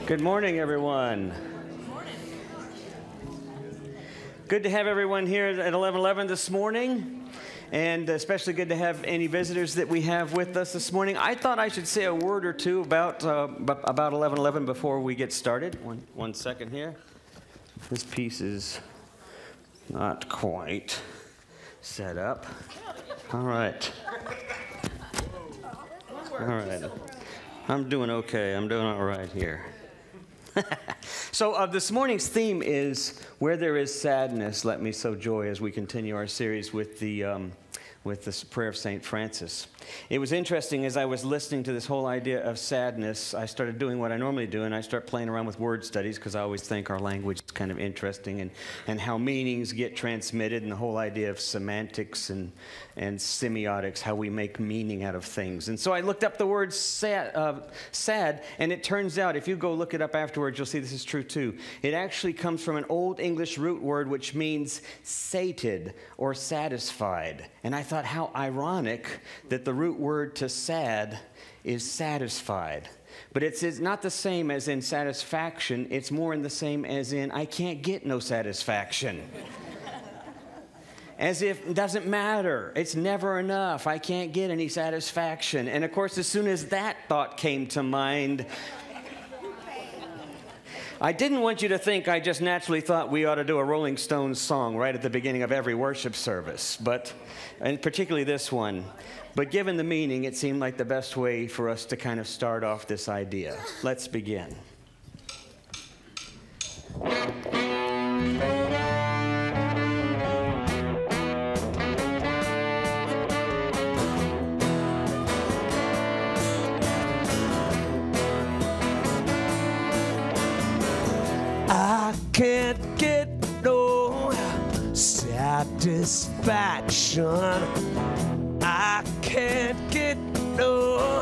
Good morning, everyone. Good morning. Good to have everyone here at 11:11 this morning, and especially good to have any visitors that we have with us this morning. I thought I should say a word or two about 11:11 before we get started. One second here. This piece is not quite set up. All right. All right. I'm doing okay. I'm doing all right here. So this morning's theme is where there is sadness, let me sow joy, as we continue our series with the prayer of St. Francis. It was interesting as I was listening to this whole idea of sadness, I started doing what I normally do, and I start playing around with word studies because I always think our language is kind of interesting and how meanings get transmitted and the whole idea of semantics and semiotics, how we make meaning out of things. And so I looked up the word sad, and it turns out, if you go look it up afterwards, you'll see this is true too. It actually comes from an Old English root word which means sated or satisfied. And I thought how ironic that the root word to sad is satisfied. But it's not the same as in satisfaction. It's more in the same as in I can't get no satisfaction. As if it doesn't matter. It's never enough. I can't get any satisfaction. And of course, as soon as that thought came to mind, I didn't want you to think I just naturally thought we ought to do a Rolling Stones song right at the beginning of every worship service, and particularly this one. But given the meaning, it seemed like the best way for us to kind of start off this idea. Let's begin. I can't get no satisfaction. I can't get no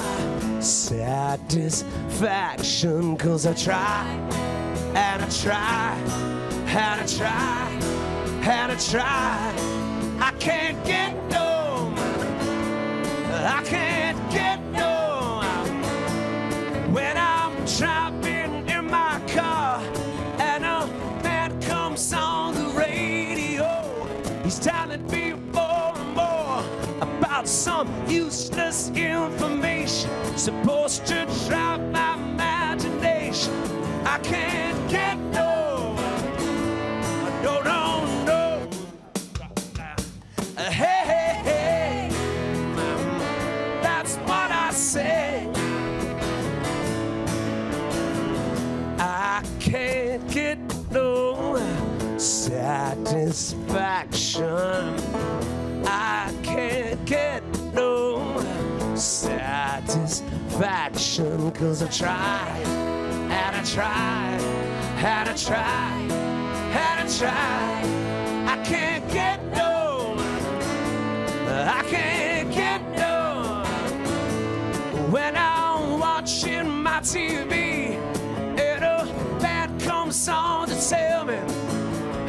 satisfaction, 'cause I try and I try and I try and I try. I can't get no, I can't get no. When I'm driving in my car and a man comes on the radio, he's telling me more and more about some useless information supposed to drive my imagination. I can't get no, no, no, no. Hey, hey, hey, that's what I say. I can't get no satisfaction. I can't get no satisfaction, 'cause I tried and I tried and I tried and I tried. I can't get no, I can't get no. When I'm watching my TV and a band comes on to tell me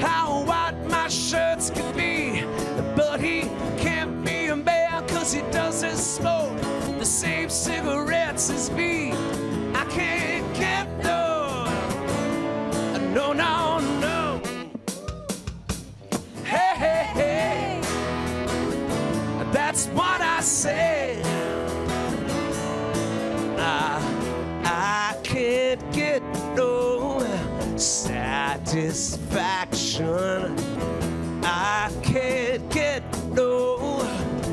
how white my shirts could be, but he can't be a man 'cause he doesn't smoke the same cigarettes as me. I can't get no, no, no, no. Hey, hey, hey, that's what I say. I can't get no satisfaction. I can't get no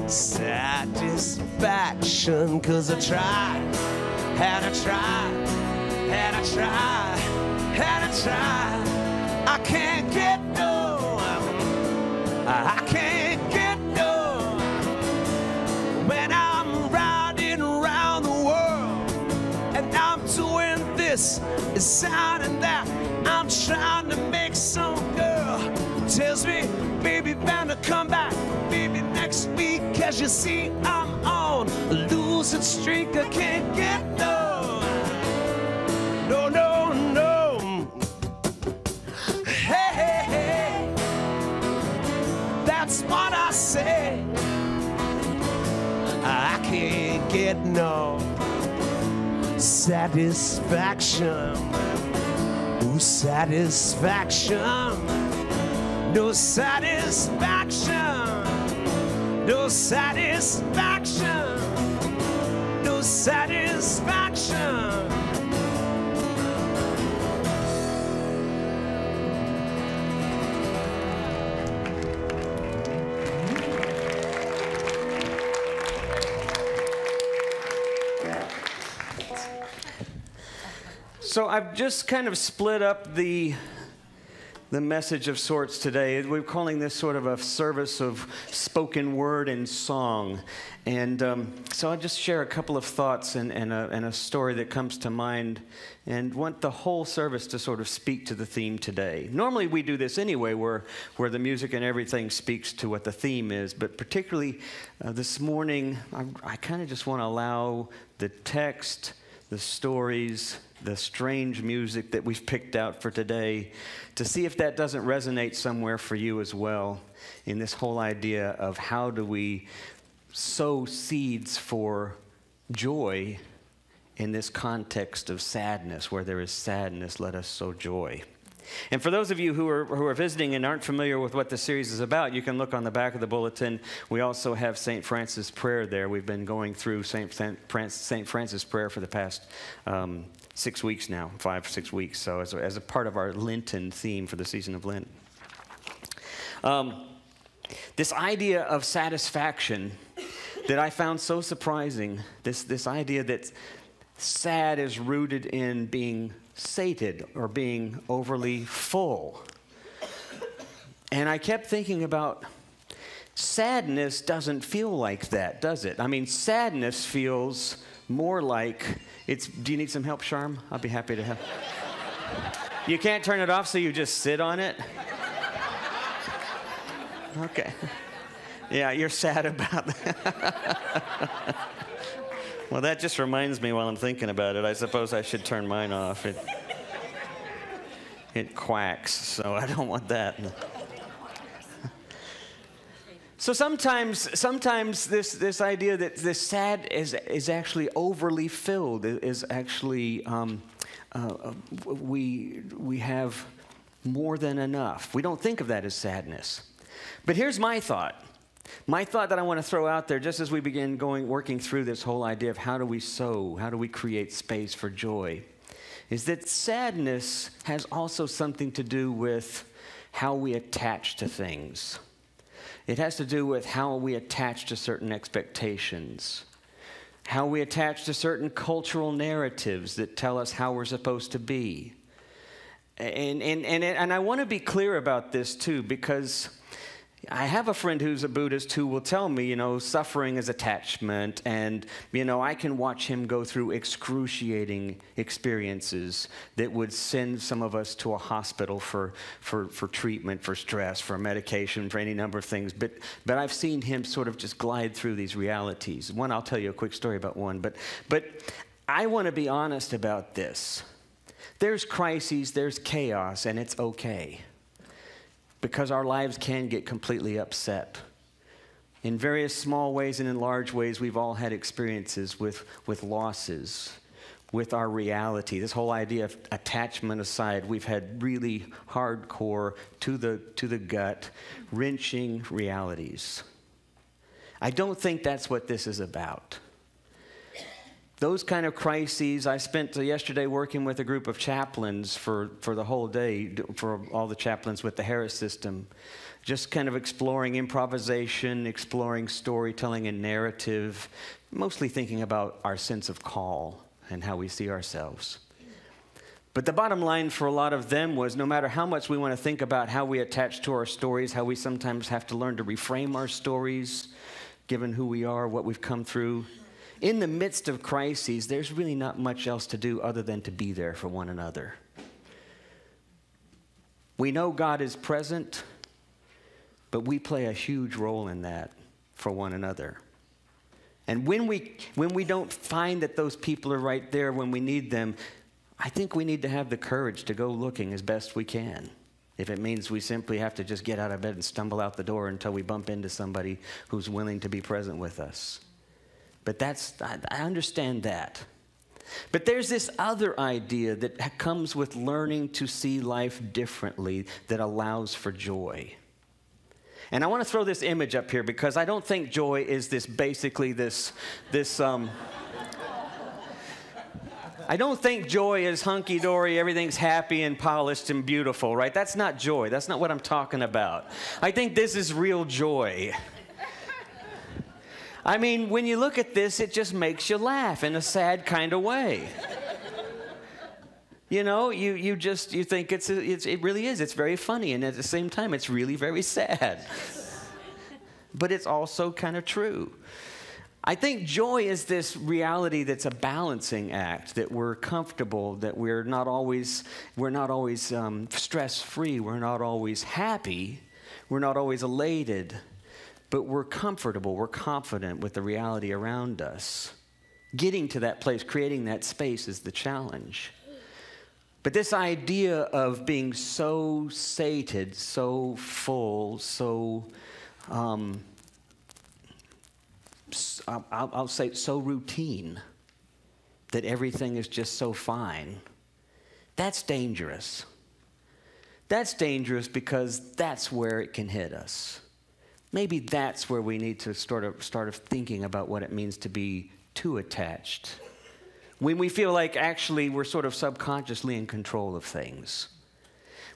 satisfaction, 'cause I tried and I tried and I tried and I tried. I can't get no, I can't get no. When I'm riding around the world and I'm doing this and sounding that, I'm trying to make some girl tells me, baby, better come back, baby, next week. As you see, I'm on a losing streak. I can't get no, no, no, no. Hey, hey, hey, that's what I say. I can't get no satisfaction, no satisfaction, no satisfaction, no satisfaction, no satisfaction. So I've just kind of split up the message of sorts today. We're calling this sort of a service of spoken word and song. And so I'll just share a couple of thoughts and a story that comes to mind, and want the whole service to sort of speak to the theme today. Normally we do this anyway, where the music and everything speaks to what the theme is, but particularly this morning, I kind of just want to allow the text, the stories, the strange music that we've picked out for today, to see if that doesn't resonate somewhere for you as well, in this whole idea of how do we sow seeds for joy in this context of sadness. Where there is sadness, let us sow joy. And for those of you who are visiting and aren't familiar with what the series is about, you can look on the back of the bulletin. We also have St. Francis Prayer there. We've been going through St. Francis Prayer for the past 6 weeks now, 5 or 6 weeks. So as a part of our Lenten theme for the season of Lent. This idea of satisfaction that I found so surprising, this idea that sad is rooted in being sated or being overly full. And I kept thinking about, sadness doesn't feel like that, does it? I mean, sadness feels more like it's. Do you need some help, Sharm? I'll be happy to help. You can't turn it off, so you just sit on it? Okay. Yeah, you're sad about that. Well, that just reminds me while I'm thinking about it, I suppose I should turn mine off. It quacks, so I don't want that. So sometimes this idea that this sad is actually overly filled, is actually, we have more than enough. We don't think of that as sadness. But here's my thought. My thought that I want to throw out there, just as we begin working through this whole idea of how do we sow, how do we create space for joy, is that sadness has also something to do with how we attach to things. It has to do with how we attach to certain expectations, how we attach to certain cultural narratives that tell us how we're supposed to be. And I want to be clear about this too, because I have a friend who's a Buddhist who will tell me, suffering is attachment, and, I can watch him go through excruciating experiences that would send some of us to a hospital for treatment, for stress, for medication, for any number of things. But I've seen him sort of just glide through these realities. I'll tell you a quick story about one, but I want to be honest about this. There's crises, there's chaos, and it's okay. Because our lives can get completely upset. In various small ways and in large ways, we've all had experiences with losses, with our reality. This whole idea of attachment aside, we've had really hardcore, to the gut, wrenching realities. I don't think that's what this is about. Those kind of crises, I spent yesterday working with a group of chaplains for the whole day, for all the chaplains with the Harris system, just kind of exploring improvisation, exploring storytelling and narrative, mostly thinking about our sense of call and how we see ourselves. But the bottom line for a lot of them was, no matter how much we want to think about how we attach to our stories, how we sometimes have to learn to reframe our stories, given who we are, what we've come through, in the midst of crises, there's really not much else to do other than to be there for one another. We know God is present, but we play a huge role in that for one another. And when we don't find that those people are right there when we need them, I think we need to have the courage to go looking as best we can. If it means we simply have to just get out of bed and stumble out the door until we bump into somebody who's willing to be present with us. But I understand that. But there's this other idea that comes with learning to see life differently that allows for joy. And I want to throw this image up here because I don't think joy is I don't think joy is hunky-dory, everything's happy and polished and beautiful, right? That's not joy. That's not what I'm talking about. I think this is real joy. I mean, when you look at this, it just makes you laugh in a sad kind of way. You know, you think it really is. It's very funny, and at the same time, it's really very sad. But it's also kind of true. I think joy is this reality that's a balancing act, that we're comfortable, that we're not always stress-free, we're not always happy, we're not always elated, but we're comfortable, we're confident with the reality around us. Getting to that place, creating that space is the challenge. But this idea of being so sated, so full, so, I'll say so routine, that everything is just so fine, that's dangerous. That's dangerous because that's where it can hit us. Maybe that's where we need to start thinking about what it means to be too attached. When we feel like actually we're sort of subconsciously in control of things.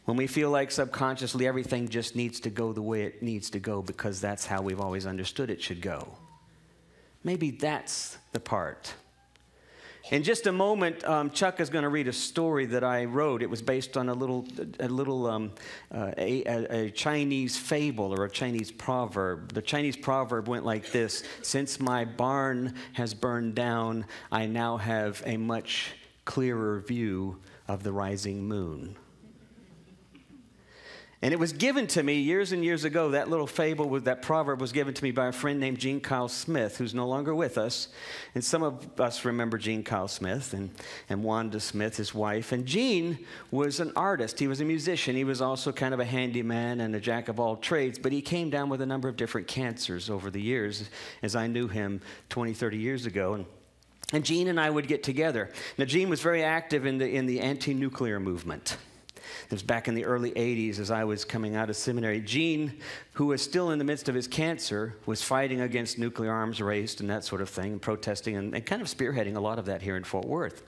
When we feel like subconsciously everything just needs to go the way it needs to go because that's how we've always understood it should go. Maybe that's the part. In just a moment, Chuck is going to read a story that I wrote. It was based on a Chinese fable or a Chinese proverb. The Chinese proverb went like this: "Since my barn has burned down, I now have a much clearer view of the rising moon." And it was given to me years and years ago. That little fable, that proverb was given to me by a friend named Gene Kyle Smith, who's no longer with us. And some of us remember Gene Kyle Smith and Wanda Smith, his wife. And Gene was an artist. He was a musician. He was also kind of a handyman and a jack of all trades. But he came down with a number of different cancers over the years, as I knew him 20, 30 years ago. And Gene and I would get together. Now, Gene was very active in the anti-nuclear movement. It was back in the early 80s as I was coming out of seminary. Gene, who was still in the midst of his cancer, was fighting against nuclear arms race and that sort of thing, and protesting and kind of spearheading a lot of that here in Fort Worth.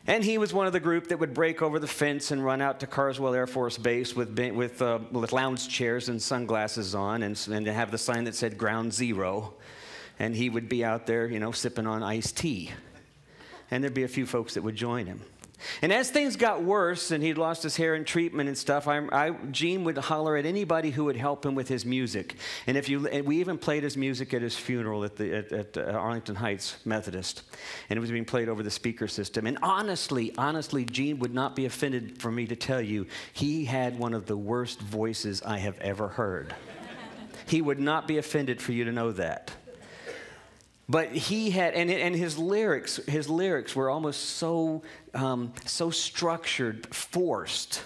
And he was one of the group that would break over the fence and run out to Carswell Air Force Base with lounge chairs and sunglasses on and have the sign that said Ground Zero. And he would be out there, you know, sipping on iced tea. And there'd be a few folks that would join him. And as things got worse and he'd lost his hair in treatment and stuff, Gene would holler at anybody who would help him with his music. And we even played his music at his funeral at Arlington Heights Methodist. And it was being played over the speaker system. And honestly, Gene would not be offended for me to tell you, he had one of the worst voices I have ever heard. He would not be offended for you to know that. But he had, and his lyrics were almost so structured, forced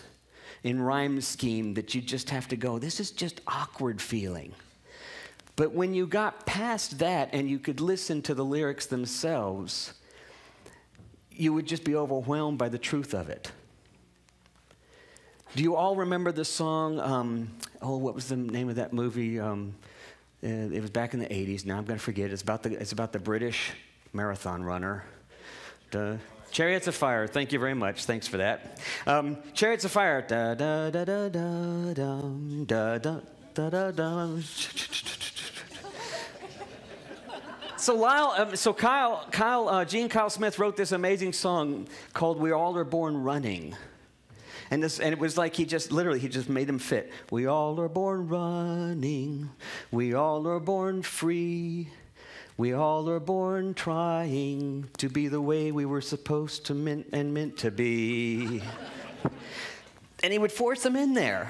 in rhyme scheme that you just have to go, this is just awkward feeling. But when you got past that and you could listen to the lyrics themselves, you would just be overwhelmed by the truth of it. Do you all remember the song, what was the name of that movie? It was back in the 80s. Now I'm going to forget. It's about the British marathon runner. Chariots of Fire. Thank you very much. Thanks for that. Chariots of Fire. Da da da da da da da da da. So Gene Kyle Smith wrote this amazing song called "We All Are Born Running." And it was like he just made them fit. We all are born running. We all are born free. We all are born trying to be the way we were supposed to meant to be. And he would force them in there.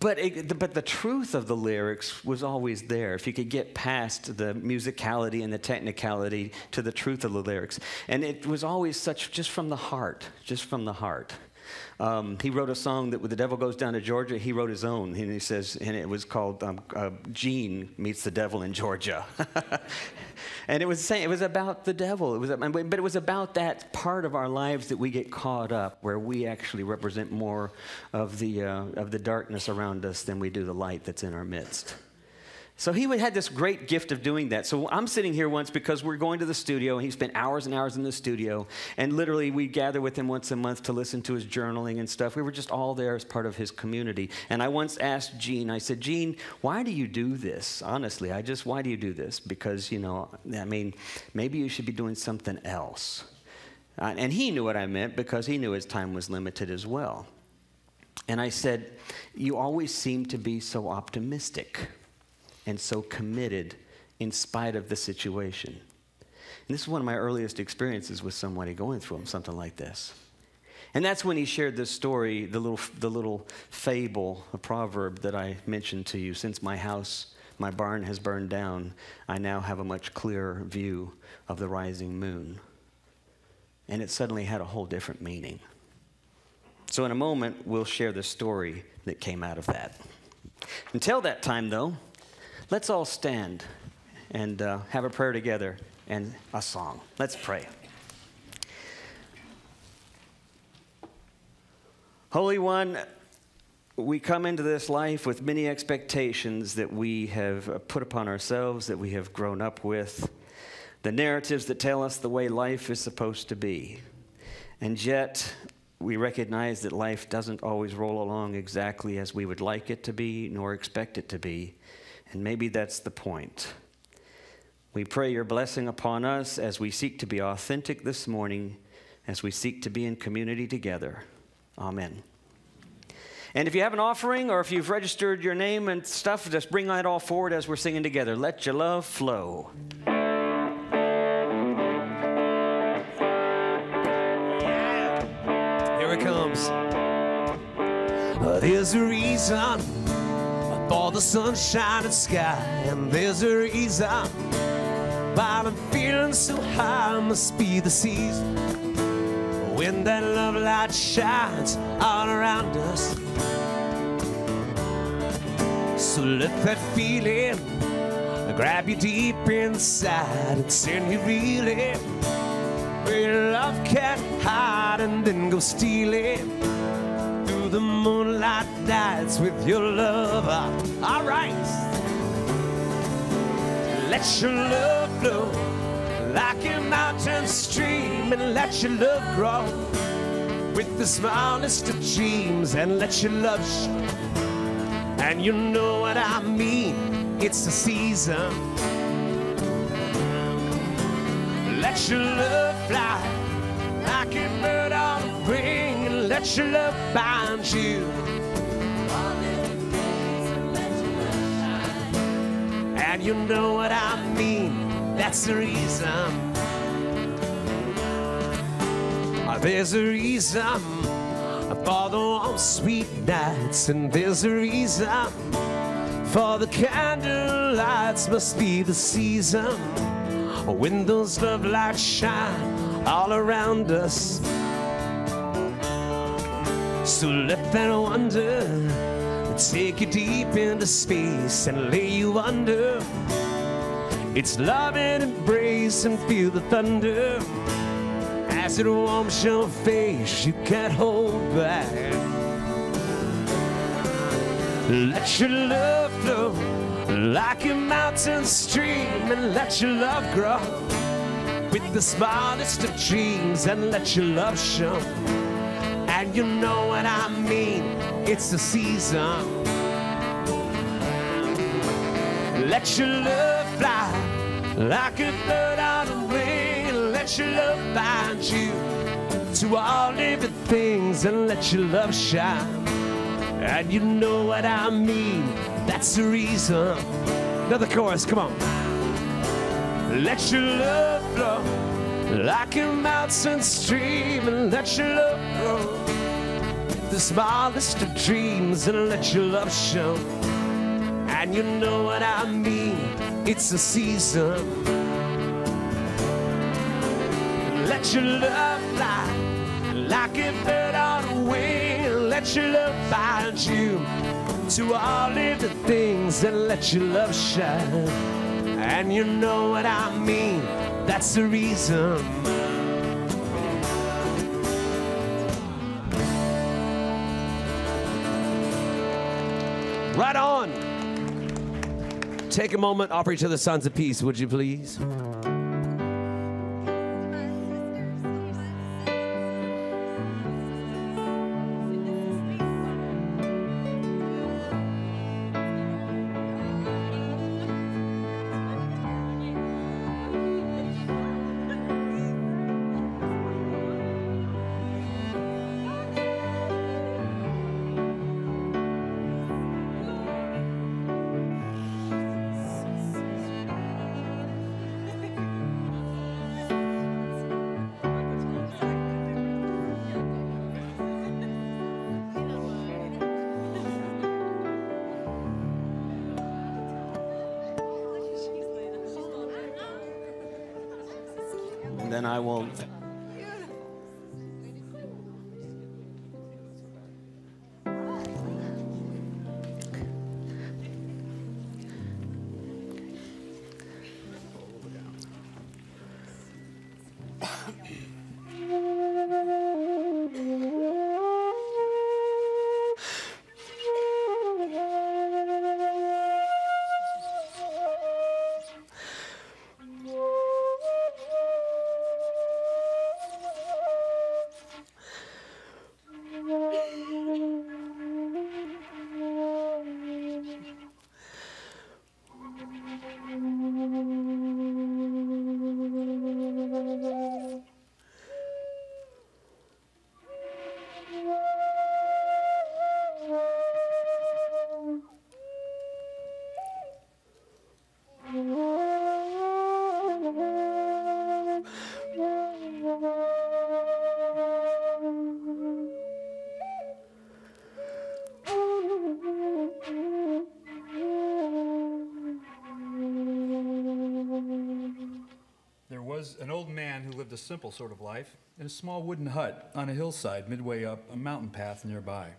But the truth of the lyrics was always there, if you could get past the musicality and the technicality to the truth of the lyrics. And it was always just from the heart, He wrote a song that when the devil goes down to Georgia, he wrote his own. And he says, and it was called Gene Meets the Devil in Georgia. And it was saying, it was about the devil. But it was about that part of our lives that we get caught up, where we actually represent more of the darkness around us than we do the light that's in our midst. So he had this great gift of doing that. So I'm sitting here once because we're going to the studio, and he spent hours and hours in the studio, and literally we gather with him once a month to listen to his journaling and stuff. We were just all there as part of his community. And I once asked Gene, I said, Gene, why do you do this? Honestly, why do you do this? Because, you know, I mean, maybe you should be doing something else. And he knew what I meant because he knew his time was limited as well. And I said, you always seem to be so optimistic and so committed in spite of the situation. And this is one of my earliest experiences with somebody going through something like this. And that's when he shared this story, the little fable, a proverb that I mentioned to you. Since my barn has burned down, I now have a much clearer view of the rising moon. And it suddenly had a whole different meaning. So in a moment, we'll share the story that came out of that. Until that time, though, let's all stand and have a prayer together and a song. Let's pray. Holy One, we come into this life with many expectations that we have put upon ourselves, that we have grown up with, the narratives that tell us the way life is supposed to be. And yet, we recognize that life doesn't always roll along exactly as we would like it to be, nor expect it to be. And maybe that's the point. We pray your blessing upon us as we seek to be authentic this morning, as we seek to be in community together. Amen. And if you have an offering or if you've registered your name and stuff, just bring that all forward as we're singing together. Let your love flow. Here it comes. There's a reason for the sunshine and sky, and there's a reason why I'm feeling so high. Must be the season when that love light shines all around us. So let that feeling grab you deep inside and send you reeling where love can't hide, and then go stealing through the moonlight nights with your love. All right. Let your love flow like a mountain stream, and let your love grow with the smallest of dreams, and let your love show. And you know what I mean, it's the season. Let your love fly like a bird on a wing, and let your love find you. And you know what I mean, that's the reason. There's a reason for the warm, sweet nights, and there's a reason for the candle lights. Must be the season when those love lights shine all around us. So let that wonder take you deep into space and lay you under its love and embrace, and feel the thunder as it warms your face. You can't hold back. Let your love flow like a mountain stream, and let your love grow with the smallest of dreams, and let your love show. And you know what I mean, it's the season. Let your love fly like a bird on a wing, and let your love find you to all living things, and let your love shine. And you know what I mean, that's the reason. Another chorus, come on. Let your love flow like a mountain stream, and let your love grow the smallest of dreams, and let your love show. And you know what I mean, it's the season. Let your love fly like a bird on a wing, let your love find you. To all living things and let your love shine. And you know what I mean, that's the reason. Right on. Take a moment, offer each other sons of peace, would you please? And then I will... An old man who lived a simple sort of life in a small wooden hut on a hillside midway up a mountain path nearby.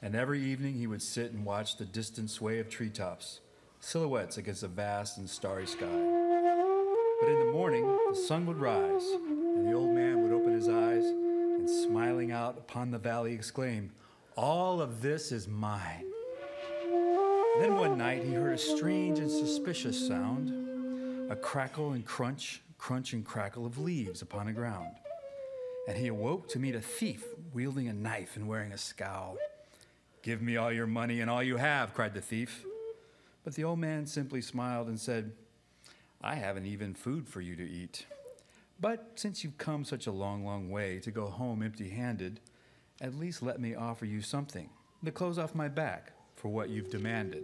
And every evening he would sit and watch the distant sway of treetops, silhouettes against a vast and starry sky. But in the morning, the sun would rise, and the old man would open his eyes and, smiling out upon the valley, exclaim, "All of this is mine." Then one night he heard a strange and suspicious sound, a crackle and crunch and crackle of leaves upon the ground. And he awoke to meet a thief wielding a knife and wearing a scowl. "Give me all your money and all you have," cried the thief. But the old man simply smiled and said, "I haven't even food for you to eat. But since you've come such a long, long way to go home empty-handed, at least let me offer you something, the clothes off my back, for what you've demanded."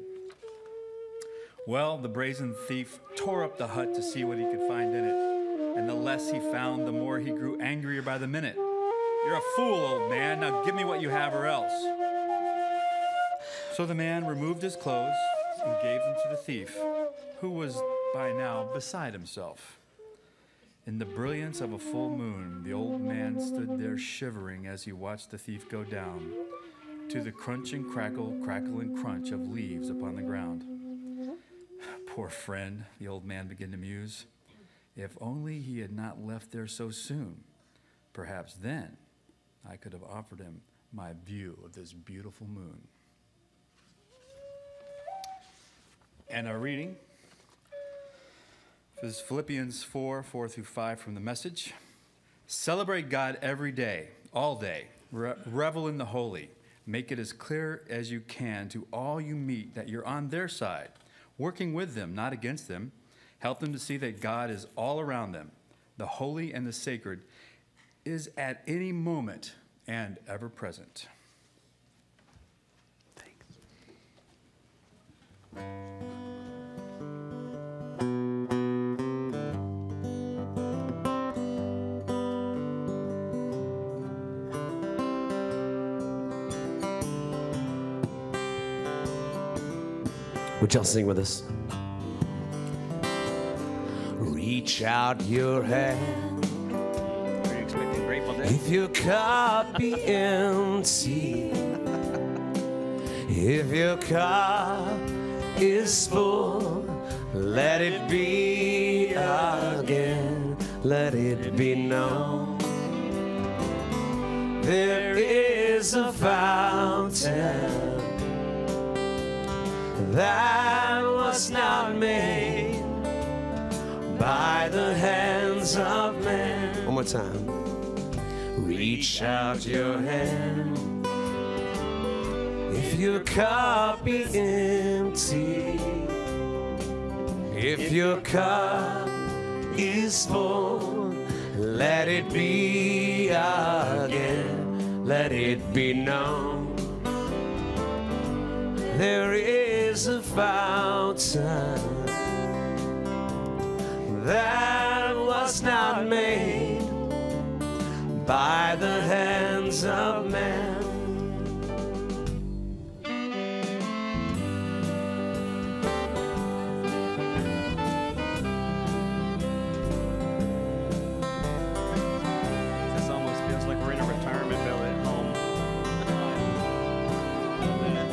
Well, the brazen thief tore up the hut to see what he could find in it. And the less he found, the more he grew angrier by the minute. "You're a fool, old man. Now give me what you have or else." So the man removed his clothes and gave them to the thief, who was by now beside himself. In the brilliance of a full moon, the old man stood there shivering as he watched the thief go down, to the crunch and crackle and crunch of leaves upon the ground. Poor friend, the old man began to muse. If only he had not left there so soon. Perhaps then I could have offered him my view of this beautiful moon. And our reading is Philippians 4:4-5 from the Message. "Celebrate God every day, all day. Revel in the holy. Make it as clear as you can to all you meet that you're on their side, working with them, not against them. Help them to see that God is all around them. The holy and the sacred is at any moment and ever present." Thanks. Would y'all sing with us? Reach out your hand. Are you expecting Grateful Dead? If your cup be empty, if your cup is full, let it be again, let it be known. There is a fountain that was not made by the hands of man. One more time. Reach out your hand. If your cup be empty, if your cup is full, let it be again, let it be known. There is a fountain that was not made by the hands of man. This almost feels like we're in a retirement villa at home. Yeah.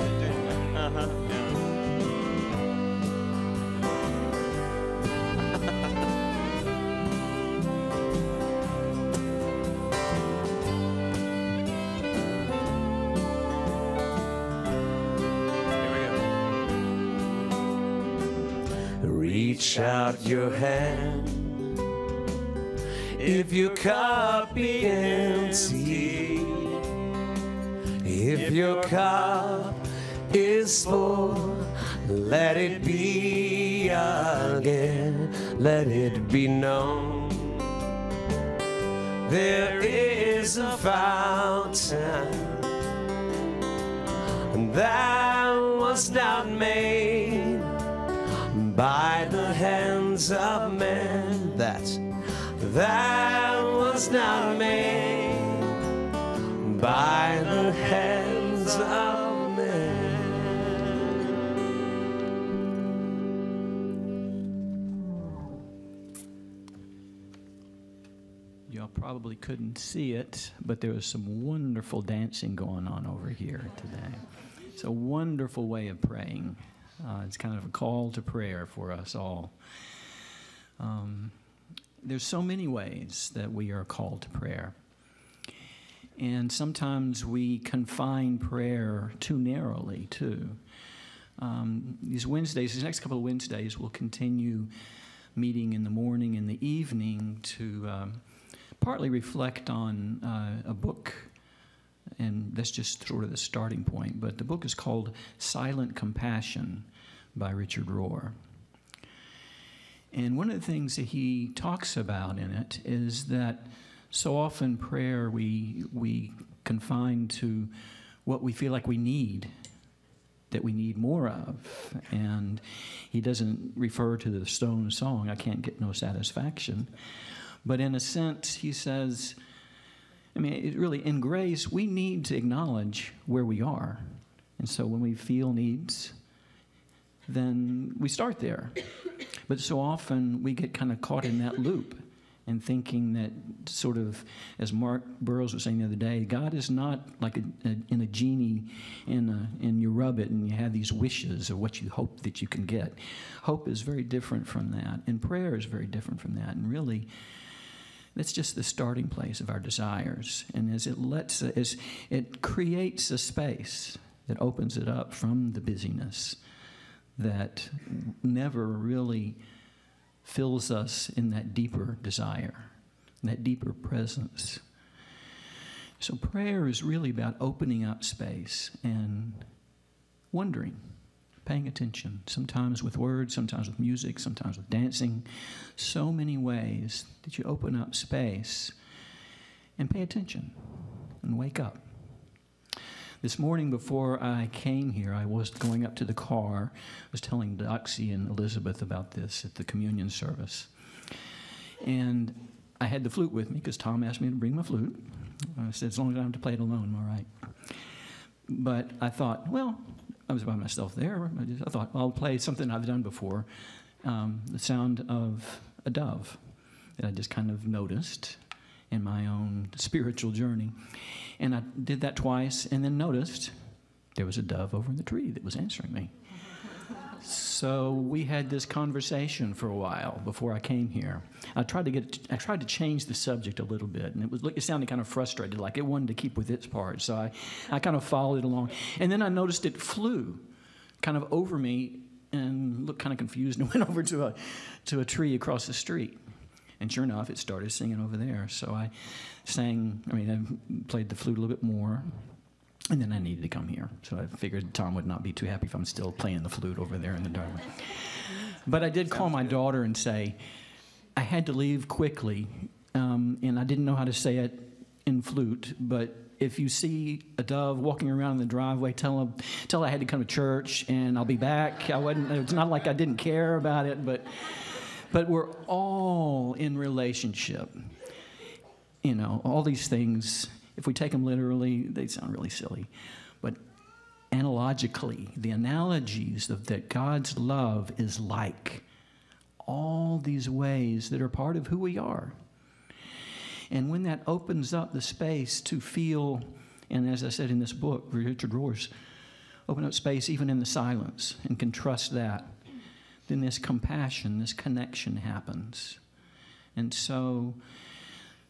Reach out your hand. If your cup be empty, if your cup is full, let it be again, let it be known. There is a fountain that was not made by the hands of men, that was not made by the hands of men. Y'all probably couldn't see it, but there was some wonderful dancing going on over here today. It's a wonderful way of praying. It's kind of a call to prayer for us all. There's so many ways that we are called to prayer. And sometimes we confine prayer too narrowly, too. These next couple of Wednesdays, we'll continue meeting in the morning and the evening to partly reflect on a book. And that's just sort of the starting point. But the book is called Silent Compassion by Richard Rohr. And one of the things that he talks about in it is that so often prayer we confine to what we feel like we need, that we need more of. And he doesn't refer to the Stone song, I can't get no satisfaction. But in a sense, he says, really, in grace, we need to acknowledge where we are. And so when we feel needs, then we start there. But so often we get kind of caught in that loop and thinking that sort of, as Mark Burroughs was saying the other day, God is not like in a genie and you rub it and you have these wishes of what you hope that you can get. Hope is very different from that, and prayer is very different from that. And really, that's just the starting place of our desires. And as it creates a space that opens it up from the busyness that never really fills us in that deeper desire, that deeper presence. So prayer is really about opening up space and wondering, paying attention, sometimes with words, sometimes with music, sometimes with dancing. So many ways that you open up space and pay attention and wake up. This morning before I came here, I was going up to the car. I was telling Doxy and Elizabeth about this at the communion service. And I had the flute with me because Tom asked me to bring my flute. I said, as long as I don't have to play it alone, I'm all right. But I thought, well, I was by myself there. I thought, I'll play something I've done before, the sound of a dove that I just kind of noticed. in my own spiritual journey. And I did that twice and then noticed there was a dove over in the tree that was answering me. So we had this conversation for a while before I came here. I tried to change the subject a little bit, and it sounded kind of frustrated, like it wanted to keep with its part. So I kind of followed it along. And then I noticed it flew kind of over me and looked kind of confused and went over to a tree across the street. And sure enough, it started singing over there. So I played the flute a little bit more. And then I needed to come here. So I figured Tom would not be too happy if I'm still playing the flute over there in the driveway. But I did call my daughter and say, I had to leave quickly, and I didn't know how to say it in flute, but if you see a dove walking around in the driveway, tell her I had to come to church, and I'll be back. It's not like I didn't care about it, but we're all in relationship. You know, all these things, if we take them literally, they sound really silly. But analogically, the analogies that God's love is like all these ways that are part of who we are. And when that opens up the space to feel, and as I said in this book, Richard Rohr's, open up space even in the silence and can trust that, then this compassion, this connection happens. And so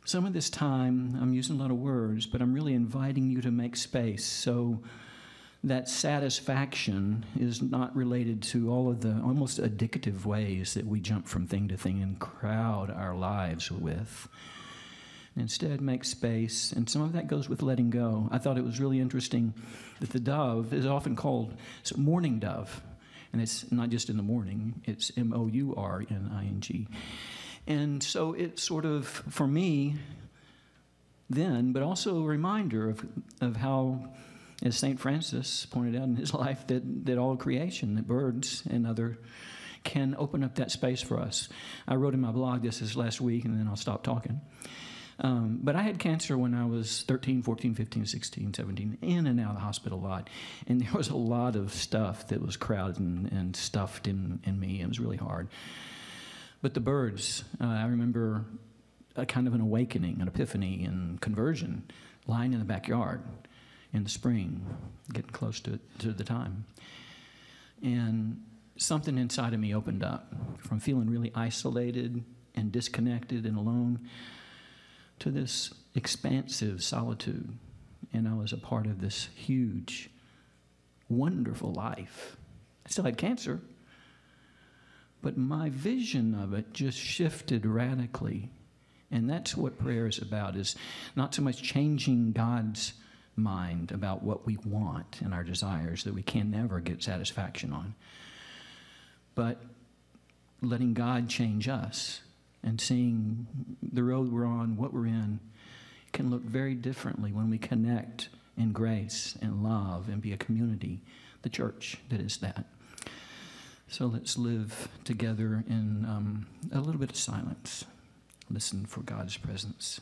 some of this time, I'm using a lot of words, but I'm really inviting you to make space so that satisfaction is not related to all of the almost addictive ways that we jump from thing to thing and crowd our lives with. Instead, make space, and some of that goes with letting go. I thought it was really interesting that the dove is often called mourning dove, and it's not just in the morning, it's M-O-U-R-N-I-N-G. And so it's sort of, for me, then, but also a reminder of how, as St. Francis pointed out in his life, that all creation, that birds and other, can open up that space for us. I wrote in my blog this last week, and then I'll stop talking. But I had cancer when I was 13, 14, 15, 16, 17, in and out of the hospital a lot. And there was a lot of stuff that was crowded and stuffed in me. It was really hard. But the birds, I remember a kind of an awakening, an epiphany, and conversion, lying in the backyard in the spring, getting close to the time. And something inside of me opened up from feeling really isolated and disconnected and alone to this expansive solitude. And I was a part of this huge, wonderful life. I still had cancer, but my vision of it just shifted radically. And that's what prayer is about, is not so much changing God's mind about what we want and our desires that we can never get satisfaction on, but letting God change us and seeing the road we're on, what we're in, can look very differently when we connect in grace and love and be a community, the church that is that. So let's live together in a little bit of silence. Listen for God's presence.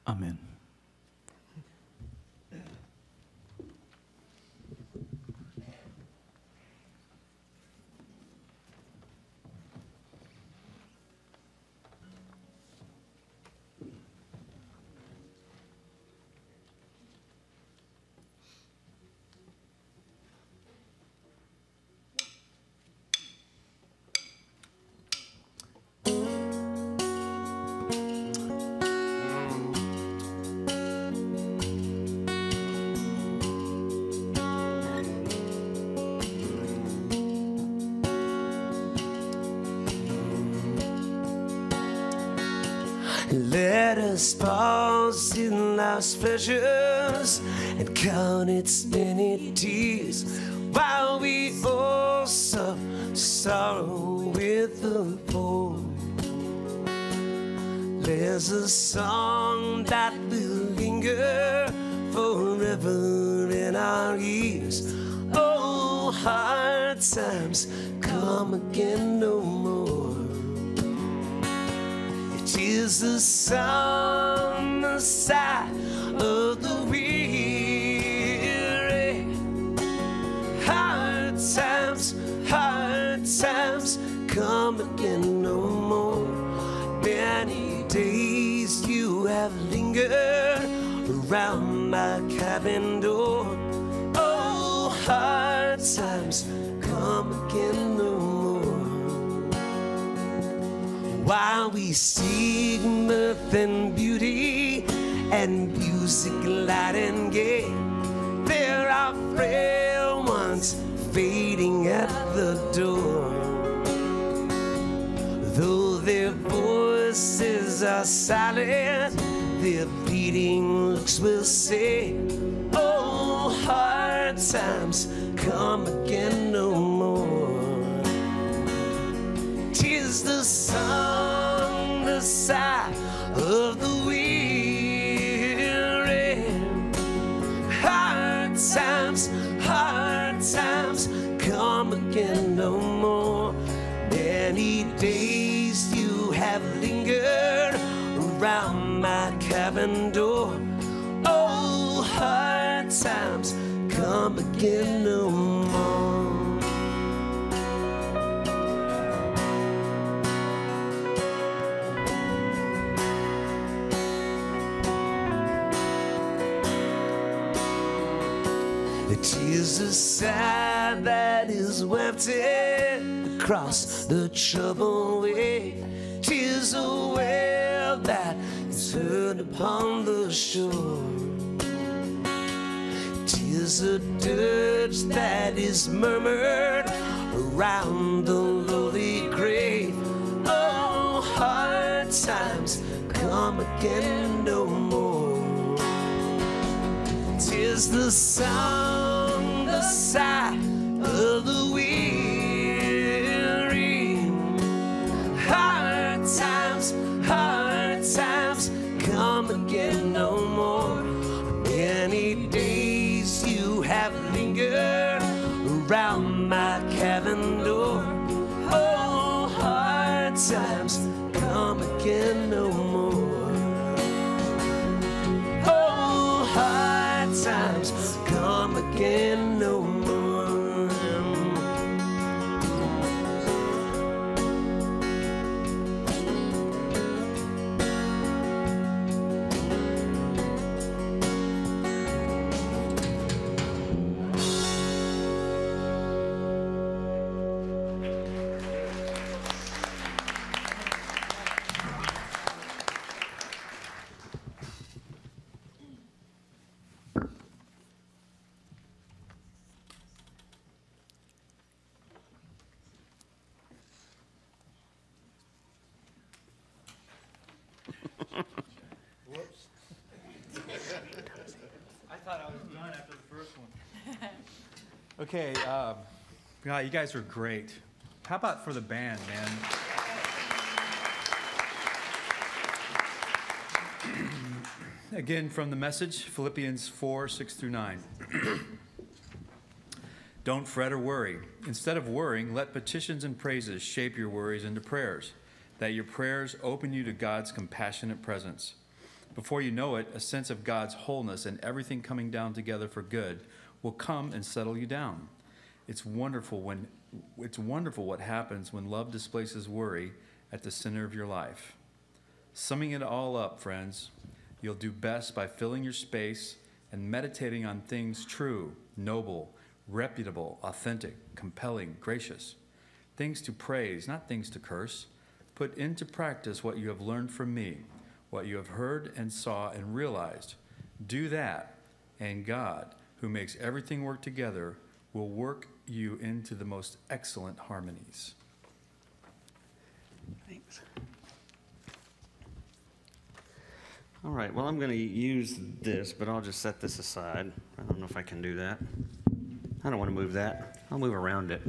Amen. Let us pause in life's pleasures and count its many tears while we all sorrow with the poor. There's a song that will linger forever in our ears. Oh, hard times come again no more. It is the song, the sigh of the weary. Hard times come again no more. Many days you have lingered around my cabin door. Oh, hard times come again no more. While we seek mirth and beauty and music light and gay, there are frail ones fading at the door. Though their voices are silent, their pleading looks will say, oh, hard times come again no more. 'Tis the song, the sigh of the weary. Hard times come again no more. Many days you have lingered around my cabin door. Oh, hard times come again no more. It is a sigh that is wafted across the troubled way. 'Tis a wail that is heard upon the shore. 'Tis a dirge that is murmured around the lowly grave. Oh, hard times come again no more. 'Tis the song, the sigh of the weary. Hard times come again no more. Many days you have lingered around my cabin door. Oh, hard times come again no more. Oh, hard times come again no more. Whoops. I thought I was done after the first one. Okay, yeah, you guys were great. How about for the band, man? Again, from the Message, Philippians 4:6-9. Don't fret or worry. Instead of worrying, let petitions and praises shape your worries into prayers, that your prayers open you to God's compassionate presence. Before you know it, a sense of God's wholeness and everything coming down together for good will come and settle you down. It's wonderful what happens when love displaces worry at the center of your life. Summing it all up, friends, you'll do best by filling your space and meditating on things true, noble, reputable, authentic, compelling, gracious. Things to praise, not things to curse. Put into practice what you have learned from me, what you have heard and saw and realized. Do that, and God, who makes everything work together, will work you into the most excellent harmonies. Thanks. All right, well, I'm going to use this, but I'll just set this aside. I don't know if I can do that. I don't want to move that. I'll move around it.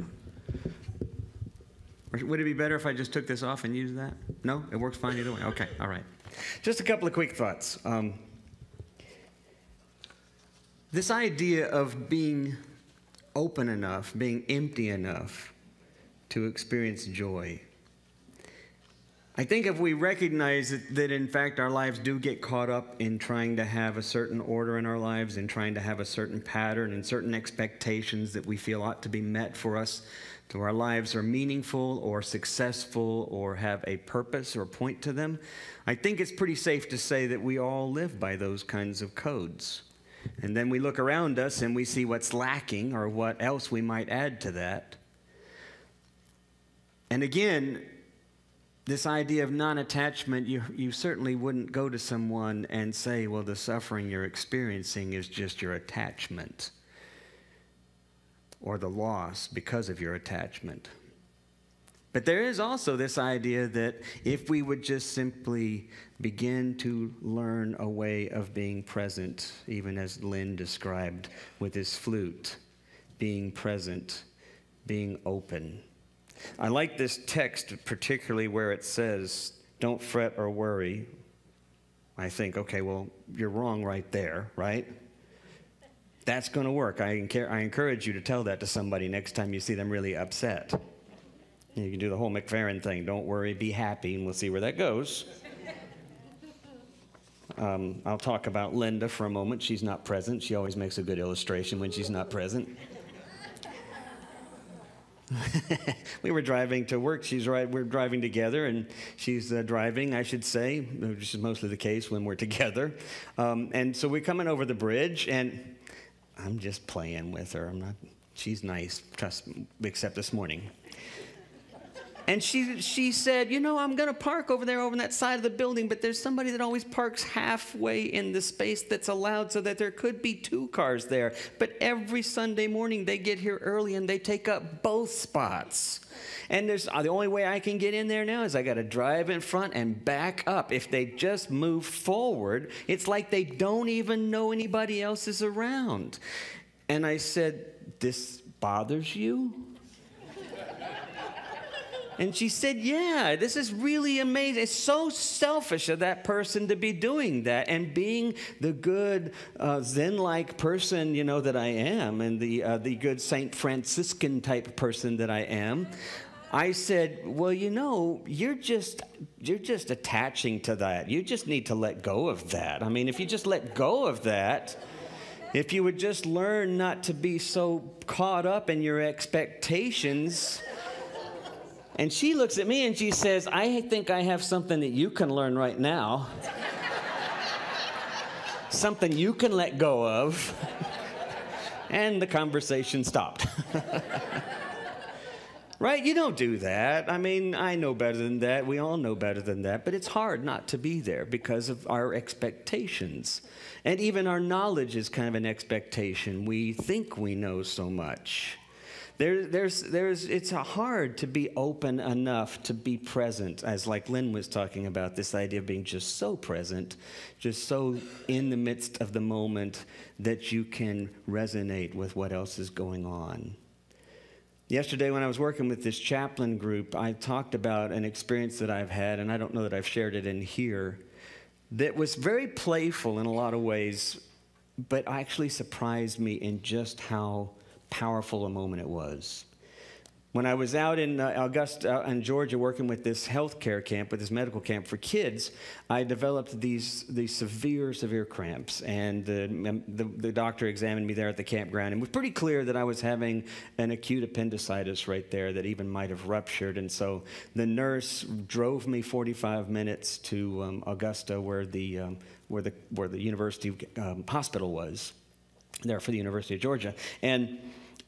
Or would it be better if I just took this off and used that? No? It works fine either way? Okay, all right. Just a couple of quick thoughts. This idea of being open enough, being empty enough to experience joy. I think if we recognize that in fact our lives do get caught up in trying to have a certain order in our lives and trying to have a certain pattern and certain expectations that we feel ought to be met for us, so our lives are meaningful or successful or have a purpose or point to them, I think it's pretty safe to say that we all live by those kinds of codes. And then we look around us and we see what's lacking or what else we might add to that. And again, this idea of non-attachment, you certainly wouldn't go to someone and say, well, the suffering you're experiencing is just your attachment or the loss because of your attachment. But there is also this idea that if we would just simply begin to learn a way of being present, even as Lynn described with his flute, being present, being open. I like this text particularly where it says, don't fret or worry. I think, okay, well, you're wrong right there, right? That's going to work. I encourage you to tell that to somebody next time you see them really upset. You can do the whole McFerrin thing. Don't worry, be happy, and we'll see where that goes. I'll talk about Linda for a moment. She's not present. She always makes a good illustration when she's not present. We were driving to work. We're driving together, and she's driving, I should say, which is mostly the case when we're together. And so we're coming over the bridge, and I'm just playing with her. She's nice, trust me, except this morning. And she said, you know, I'm going to park over there over on that side of the building, but there's somebody that always parks halfway in the space that's allowed so that there could be 2 cars there. But every Sunday morning they get here early and they take up both spots. And the only way I can get in there now is I got to drive in front and back up. If they just move forward, it's like they don't even know anybody else is around. And I said, this bothers you? And she said, yeah, this is really amazing. It's so selfish of that person to be doing that. And being the good Zen-like person, you know, that I am, and the good Saint Franciscan type person that I am, I said, well, you know, you're just attaching to that. You just need to let go of that. I mean, if you just let go of that, if you would just learn not to be so caught up in your expectations. And she looks at me and she says, I think I have something that you can learn right now. Something you can let go of. And the conversation stopped. Right? You don't do that. I mean, I know better than that. We all know better than that. But it's hard not to be there because of our expectations. And even our knowledge is kind of an expectation. We think we know so much. It's hard to be open enough to be present, as like Lynn was talking about, this idea of being just so present, just so in the midst of the moment that you can resonate with what else is going on. Yesterday when I was working with this chaplain group, I talked about an experience that I've had, and I don't know that I've shared it in here, that was very playful in a lot of ways, but actually surprised me in just how powerful a moment it was. When I was out in Augusta, in Georgia, working with this healthcare camp, with this medical camp for kids, I developed these severe cramps. And the doctor examined me there at the campground, and it was pretty clear that I was having an acute appendicitis right there that even might have ruptured. And so the nurse drove me 45 minutes to Augusta, where the university hospital was, there for the University of Georgia. And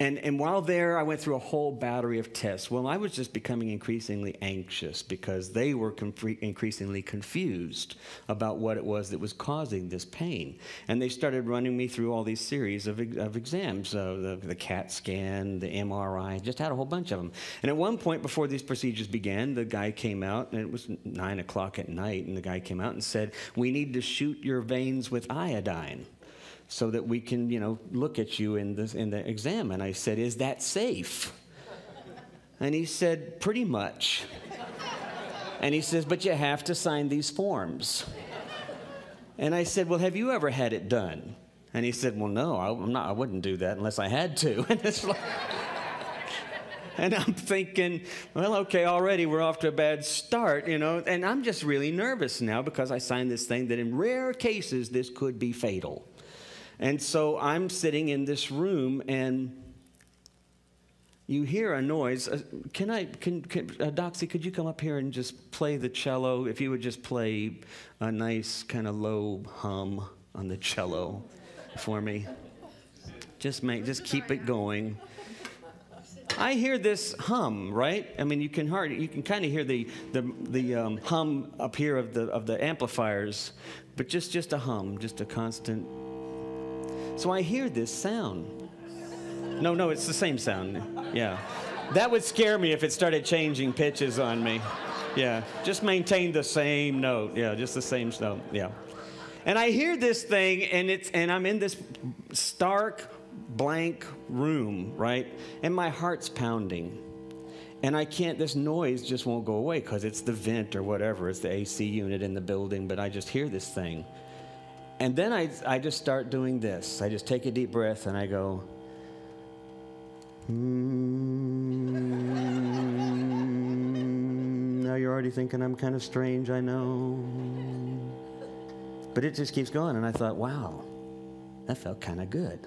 And while there, I went through a whole battery of tests. Well, I was just becoming increasingly anxious because they were increasingly confused about what it was that was causing this pain. And they started running me through all these series of exams, the CAT scan, the MRI, just had a whole bunch of them. And at one point before these procedures began, the guy came out, and it was 9 o'clock at night, and the guy came out and said, "We need to shoot your veins with iodine so that we can, look at you in the exam." And I said, "Is that safe?" And he said, "Pretty much." And he says, "But you have to sign these forms." And I said, "Well, have you ever had it done?" And he said, "Well, no, I wouldn't do that unless I had to." And it's like, and I'm thinking, well, okay, already we're off to a bad start, and I'm just really nervous now because I signed this thing that in rare cases this could be fatal. And so I'm sitting in this room, and you hear a noise. Doxy, could you come up here and just play the cello? If you would just play a nice kind of low hum on the cello for me. Just keep it going. I hear this hum, right? I mean, you can kind of hear the hum up here of the amplifiers, but just a hum, just a constant. So I hear this sound. No, it's the same sound. Yeah. That would scare me if it started changing pitches on me. Yeah. Just maintain the same note. Yeah, just the same note. Yeah. And I hear this thing, and I'm in this stark, blank room, right? And my heart's pounding. And this noise just won't go away because it's the vent or whatever. It's the AC unit in the building, but I just hear this thing. And then I just start doing this. I just take a deep breath and I go, Now you're already thinking I'm kind of strange, I know. But it just keeps going, and I thought, wow, that felt kind of good.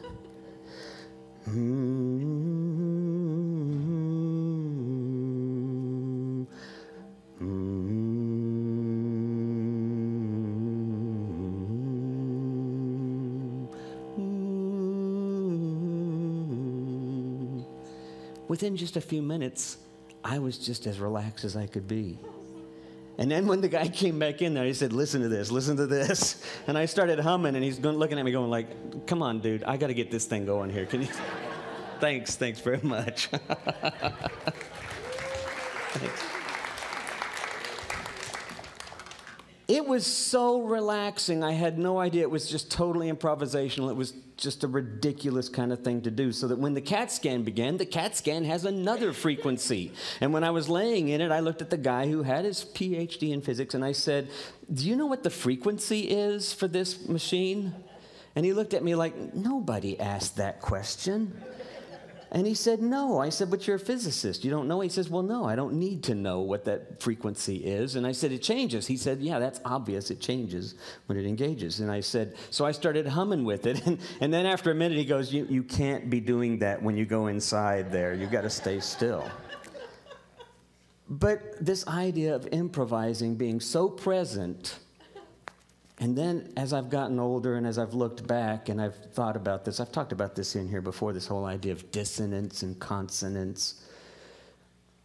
Within just a few minutes, I was just as relaxed as I could be. And then when the guy came back in there, he said, listen to this. And I started humming, and he's looking at me going like, come on, dude, I got to get this thing going here. Can you? Thanks very much. Thanks. It was so relaxing. I had no idea. It was just totally improvisational. It was just a ridiculous kind of thing to do. So that when the CAT scan began, the CAT scan has another frequency. And when I was laying in it, I looked at the guy who had his PhD in physics, and I said, do you know what the frequency is for this machine? And he looked at me like, nobody asked that question. And he said, no. I said, but you're a physicist. You don't know? He says, well, no, I don't need to know what that frequency is. And I said, it changes. He said, yeah, that's obvious. It changes when it engages. And I said, so I started humming with it. And then after a minute, he goes, you can't be doing that when you go inside there. You've got to stay still. But this idea of improvising, being so present. And then as I've gotten older and as I've looked back and I've thought about this, I've talked about this in here before, this whole idea of dissonance and consonance.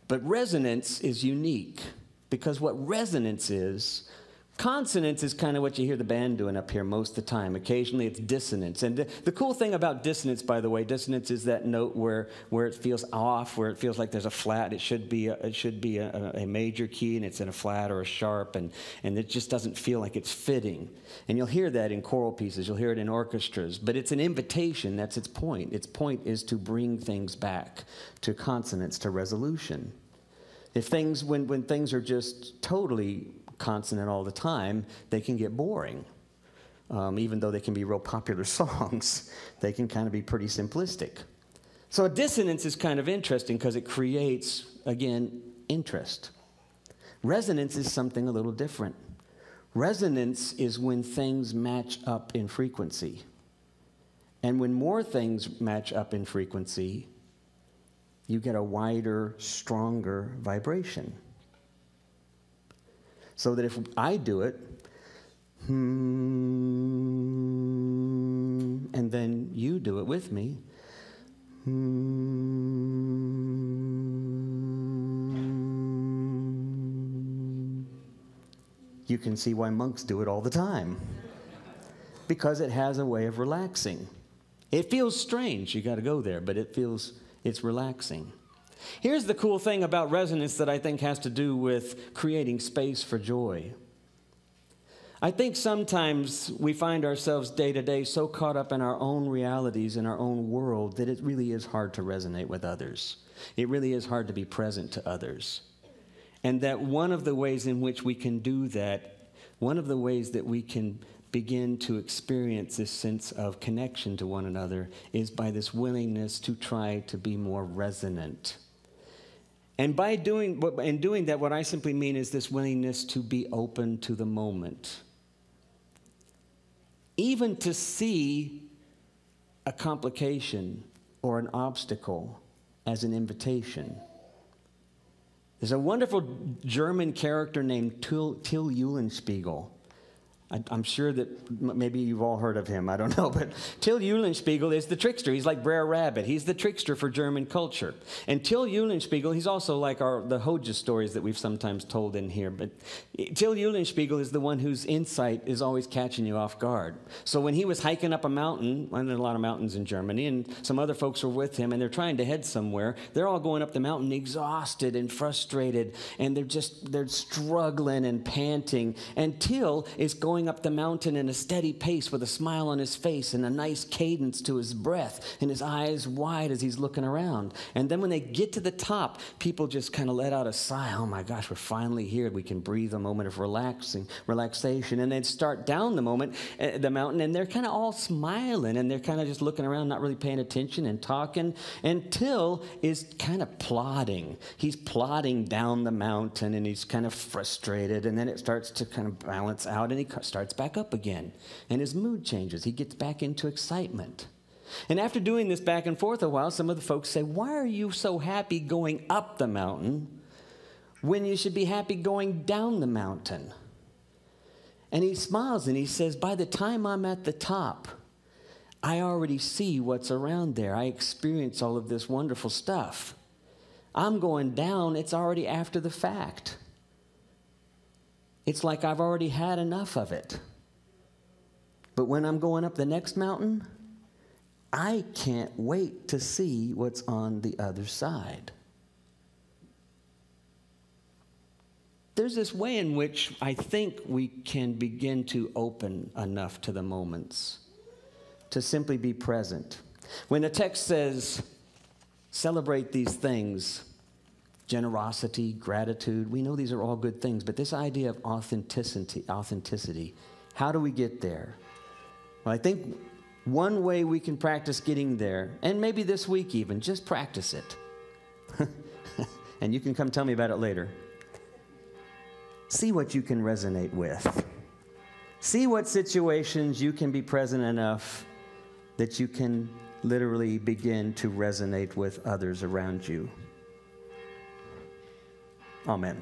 But resonance is unique because what resonance is, consonance is kind of what you hear the band doing up here most of the time. Occasionally it's dissonance. And the cool thing about dissonance, by the way, dissonance is that note where it feels off, where it feels like there's a flat. It should be a major key, and it's in a flat or a sharp, and it just doesn't feel like it's fitting. And you'll hear that in choral pieces. You'll hear it in orchestras. But it's an invitation. That's its point. Its point is to bring things back to consonance, to resolution. When things are just totally consonant all the time, they can get boring. Even though they can be real popular songs, they can kind of be pretty simplistic. So a dissonance is kind of interesting because it creates, again, interest. Resonance is something a little different. Resonance is when things match up in frequency. And when more things match up in frequency, you get a wider, stronger vibration. So that if I do it, and then you do it with me, You can see why monks do it all the time. Because it has a way of relaxing. It feels strange, you got to go there, but it's relaxing. Here's the cool thing about resonance that I think has to do with creating space for joy. I think sometimes we find ourselves day to day so caught up in our own realities, in our own world, that it really is hard to resonate with others. It really is hard to be present to others. And that one of the ways in which we can do that, one of the ways that we can begin to experience this sense of connection to one another is by this willingness to try to be more resonant. And by doing that, what I simply mean is this willingness to be open to the moment. Even to see a complication or an obstacle as an invitation. There's a wonderful German character named Till Eulenspiegel. I'm sure that maybe you've all heard of him. I don't know. But Till Eulenspiegel is the trickster. He's like Brer Rabbit. He's the trickster for German culture. And Till Eulenspiegel, he's also like the Hoja stories that we've sometimes told in here. But Till Eulenspiegel is the one whose insight is always catching you off guard. So when he was hiking up a mountain, and there are a lot of mountains in Germany, and some other folks were with him, and they're trying to head somewhere. They're all going up the mountain exhausted and frustrated, and they're struggling and panting. And Till is going up the mountain in a steady pace with a smile on his face and a nice cadence to his breath and his eyes wide as he's looking around. And then when they get to the top, people just kind of let out a sigh. Oh my gosh, we're finally here. We can breathe a moment of relaxation. And then start down the mountain, and they're kind of all smiling, and they're kind of just looking around, not really paying attention and talking. And Till is kind of plodding. He's plodding down the mountain, and he's kind of frustrated, and then it starts to kind of balance out, and he starts back up again, and his mood changes. He gets back into excitement. And after doing this back and forth a while, some of the folks say, why are you so happy going up the mountain when you should be happy going down the mountain? And he smiles and he says, by the time I'm at the top, I already see what's around there. I experience all of this wonderful stuff. I'm going down, it's already after the fact. It's like I've already had enough of it. But when I'm going up the next mountain, I can't wait to see what's on the other side. There's this way in which I think we can begin to open enough to the moments, to simply be present. When the text says, celebrate these things, generosity, gratitude, we know these are all good things, but this idea of authenticity, how do we get there? Well, I think one way we can practice getting there, and maybe this week even, just practice it. And you can come tell me about it later. See what you can resonate with. See what situations you can be present enough that you can literally begin to resonate with others around you. Amen.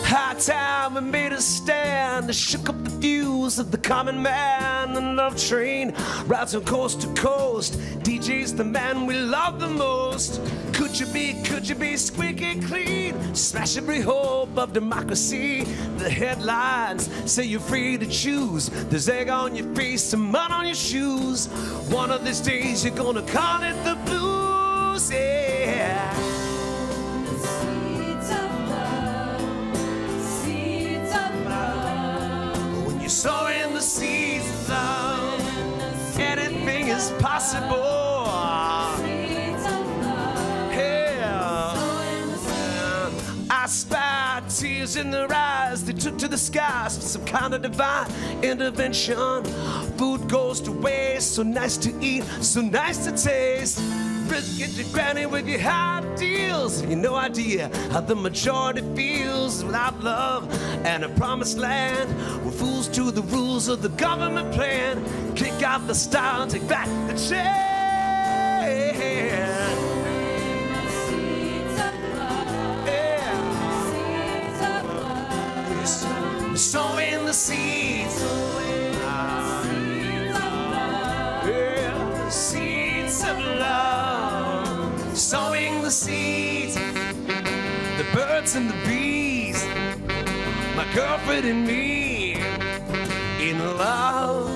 High time we made a stand, shook up the views of the common man. The love train rides from coast to coast. DJ's the man we love the most. Could you be squeaky clean? Smash every hope of democracy. The headlines say you're free to choose. There's egg on your face, some mud on your shoes. One of these days you're gonna call it the blues, yeah. Sowing the seeds of love, anything is possible. Yeah. I spy till tears in their eyes, they took to the skies for some kind of divine intervention. Food goes to waste, so nice to eat, so nice to taste. Get your granny with your high deals. You no idea how the majority feels without love and a promised land. We're fools to the rules of the government plan. Kick out the style, take back the chair. Sowing the seeds, yeah, seeds of love. Sowing the seeds, the birds and the bees, my girlfriend and me in love.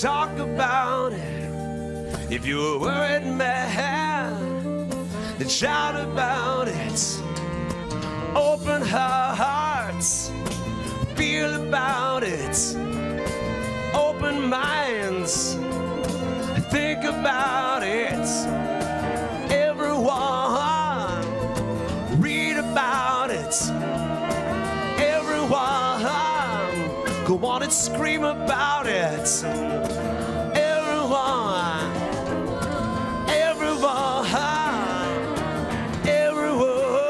Talk about it. If you're a worried man, then shout about it. Open her hearts, feel about it. Open minds, think about it. Everyone, read about it. Everyone, go on and scream about it. Everyone, everyone, everyone,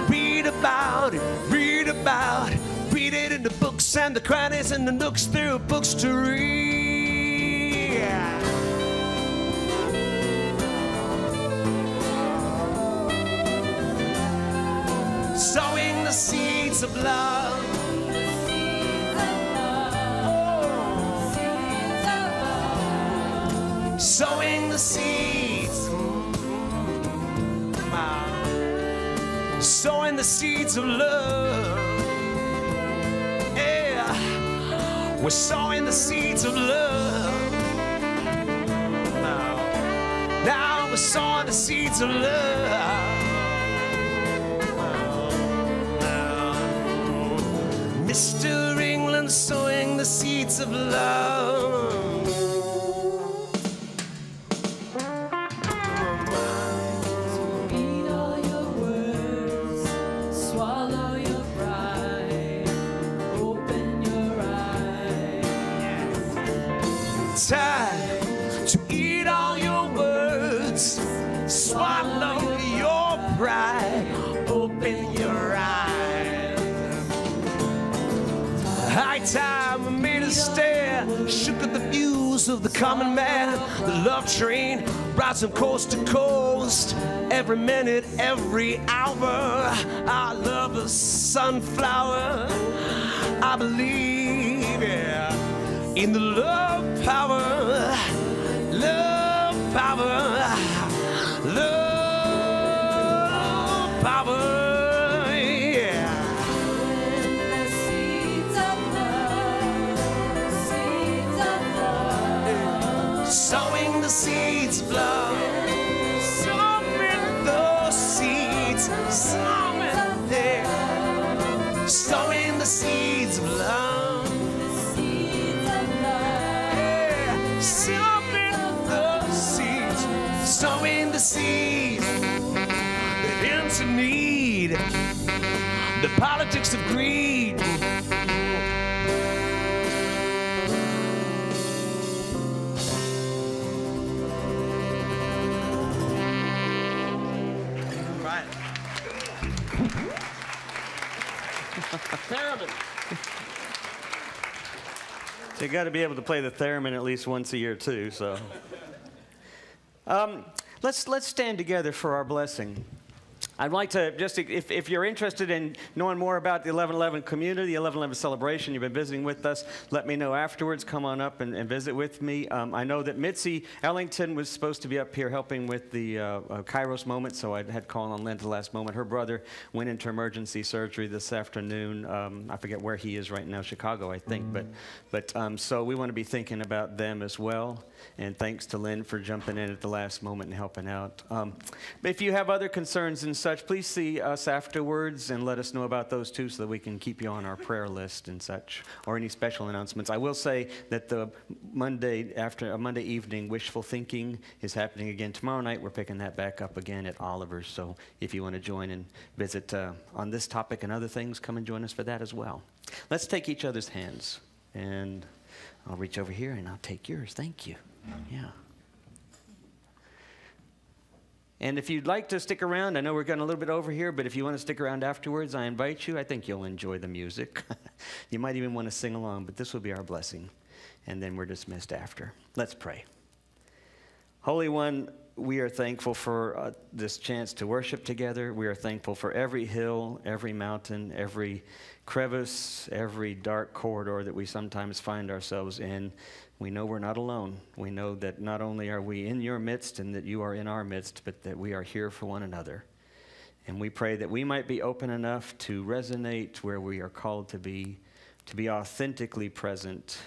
read about it, read about it. Read it in the books and the crannies and the nooks through books to read. Sowing the seeds of love. Sowing the seeds, sowing the seeds of love. Yeah, we're sowing the seeds of love. Now we're sowing the seeds of love. Mr. England sowing the seeds of love. Time to eat all your words, swallow your pride, open your eyes. High time we made a stand, shook at the views of the common man. The love train rides from coast to coast, every minute, every hour. I love a sunflower, I believe, yeah, in the love power, love power, love power, yeah. Seeds of love, sowing the seeds of love, sowing those seeds, sowing there, sowing the seeds of love. Sowing the seeds that into need, the politics of greed. Right. Theremin. So you got to be able to play the theremin at least once a year too. So. Let's stand together for our blessing. I'd like to just, if you're interested in knowing more about the 1111 community, the 1111 celebration, you've been visiting with us, let me know afterwards. Come on up and visit with me. I know that Mitzi Ellington was supposed to be up here helping with the Kairos moment, so I had called on Lent at the last moment. Her brother went into emergency surgery this afternoon. I forget where he is right now, Chicago, I think. But so we want to be thinking about them as well. And thanks to Lynn for jumping in at the last moment and helping out. If you have other concerns and such, please see us afterwards and let us know about those too so that we can keep you on our prayer list and such, or any special announcements. I will say that the Monday evening wishful thinking is happening again tomorrow night. We're picking that back up again at Oliver's. So if you want to join and visit on this topic and other things, come and join us for that as well. Let's take each other's hands, and I'll reach over here and I'll take yours. Thank you. Yeah. And if you'd like to stick around, I know we're going a little bit over here, but if you want to stick around afterwards, I invite you. I think you'll enjoy the music. You might even want to sing along, but this will be our blessing. And then we're dismissed after. Let's pray. Holy One, we are thankful for this chance to worship together. We are thankful for every hill, every mountain, every crevice, every dark corridor that we sometimes find ourselves in. We know we're not alone. We know that not only are we in your midst and that you are in our midst, but that we are here for one another. And we pray that we might be open enough to resonate where we are called to be authentically present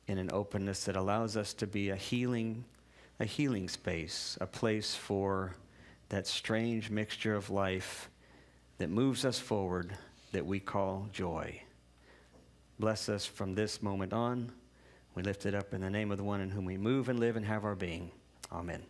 in an openness that allows us to be a healing space, a place for that strange mixture of life that moves us forward that we call joy. Bless us from this moment on. We lift it up in the name of the one in whom we move and live and have our being. Amen.